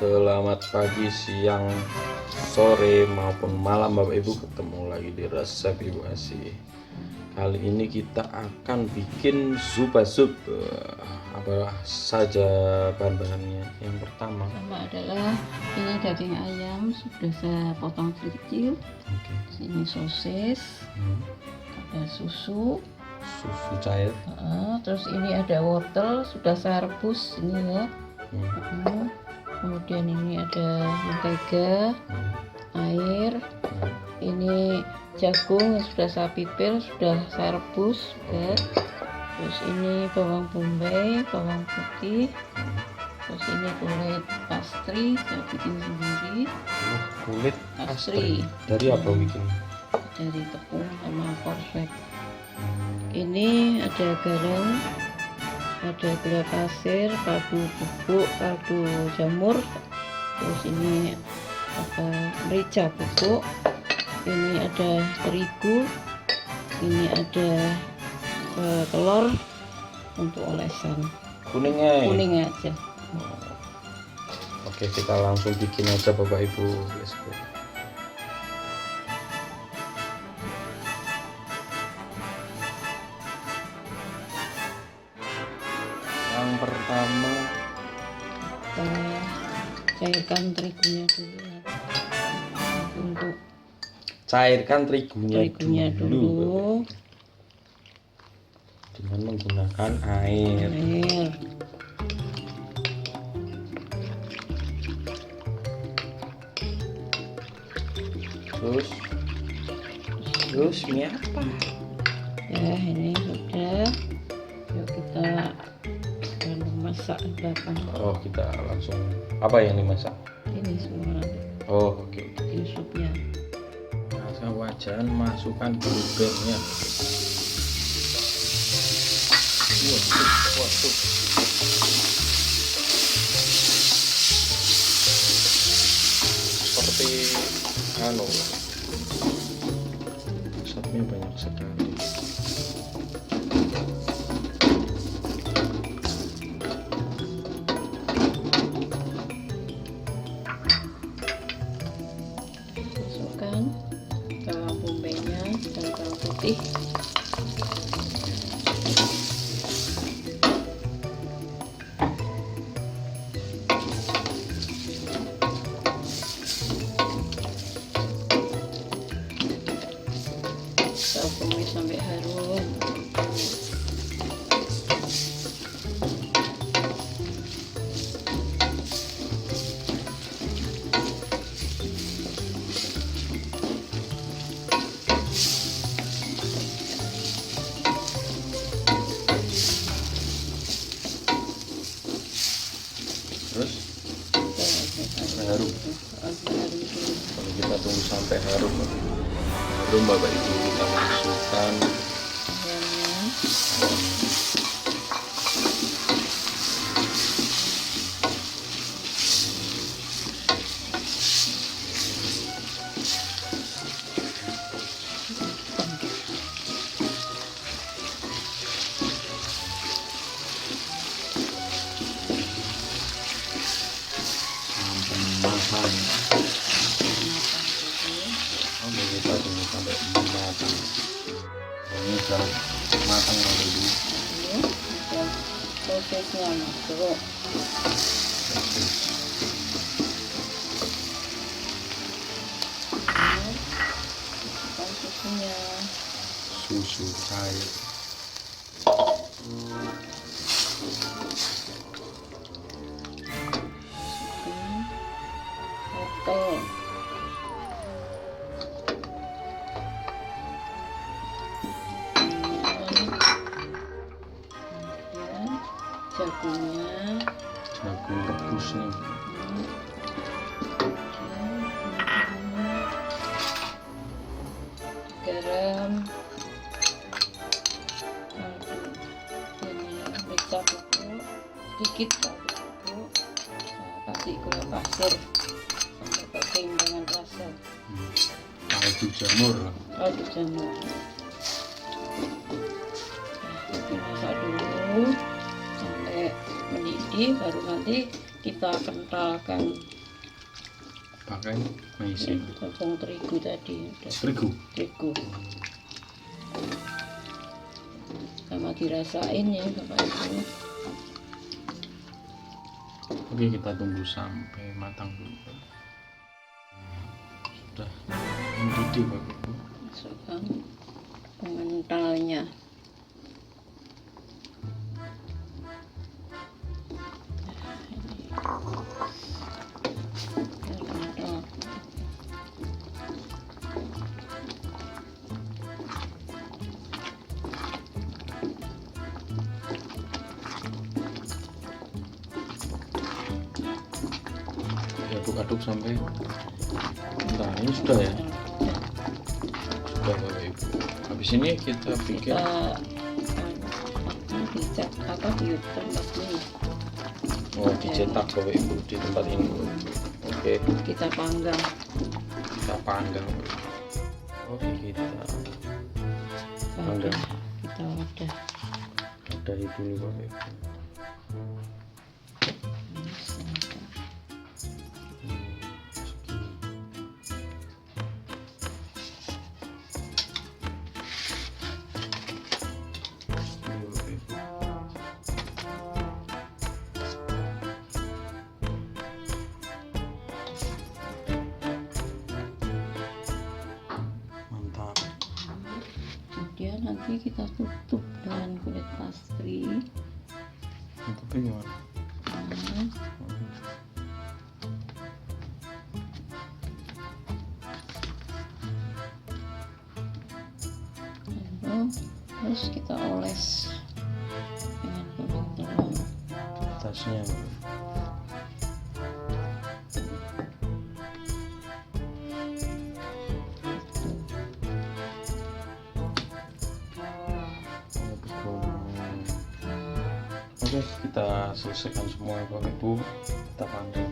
Selamat pagi, siang, sore maupun malam Bapak Ibu, ketemu lagi di resep Ibu Asih. Kali ini kita akan bikin zuppa sup. Apa saja bahan-bahannya? Yang pertama adalah ini daging ayam sudah saya potong kecil. Ini sosis, ada susu cair. Terus ini ada wortel sudah saya rebus ini ya. Kemudian ini ada mentega, air, ini jagung yang sudah saya pipil, sudah saya rebus juga. Terus ini bawang bombay, bawang putih. Terus ini kulit pastry saya bikin sendiri. Kulit pastry dari apa bikin? Dari tepung sama korslet. Ini ada garam, ada gula pasir, kaldu bubuk, kaldu jamur. Terus ini merica bubuk. Ini ada terigu. Ini ada telur untuk olesan. Kuningnya aja. Oke, kita langsung bikin aja Bapak Ibu. Let's go. Yang pertama kita cairkan terigunya dulu ya. Untuk cairkan terigunya dulu dengan menggunakan air. Terus ini apa? Ya, ini sudah. Yuk kita masak di belakang. Oh, kita langsung apa yang dimasak? Ini semua. Oh, oke. Ini supnya. Masa wajan, masukkan gulungnya. Waduh. Seperti asapnya banyak sekali. Masukkan bawang bombaynya dan bawang putih. Kita tumis sampai harum. Terus harum. Kalau kita tunggu sampai harum Bapak Ibu, kita masukkan matang. Kita tunggu sampai matang. Ini sudah matang dulu. Sosisnya masuk. Susunya. Susu cair. Wortel. Jagungnya, jagung rebus nih. Garam, ini merica bubuk sedikit, bubuk, kasih gula pasir sampai keseimbangan rasa. Kaldu jamur. Dimasak dulu sampai mendidih, baru nanti kita kentalkan pakai maizena. Tepung terigu tadi. Terigu. Sama dirasain ya bapak ibu. Oke, kita tunggu sampai matang dulu. Sudah mendidih bapak ibu. Masukkan pengentalnya. Aduk-aduk sampai nah ini sudah ya, sudah bapak ibu. Habis ini kita bikin dicetak apa di tempatnya ya. Dicetak bapak ibu di tempat ini. Oke, Kita panggang. Oke, kita panggang. Kita Wadahi dulu bapak ibu. Kemudian nanti kita tutup dengan kulit pastry. Tutupnya gimana? Lalu terus kita oles dengan kuning telur. Atasnya Oke, kita selesaikan semua bapak ibu. Kita panggang.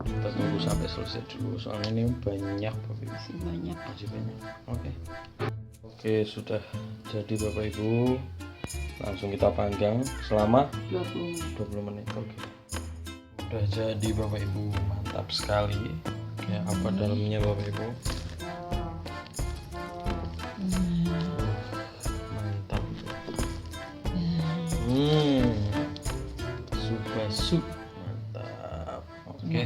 Kita tunggu sampai selesai dulu soalnya ini banyak bapak ibu. Masih banyak. Oke, sudah jadi bapak ibu. Langsung kita panggang selama 20 menit. Oke. Udah jadi bapak ibu, mantap sekali. Kayak apa dalamnya bapak ibu? Mantap. Sup mantap. Oke.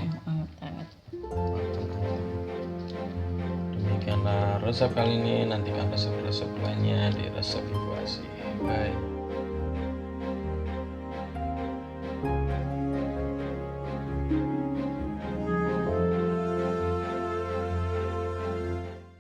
Demikianlah resep kali ini. Nantikan resep-resep lainnya di resep Ibu Asi. Bye.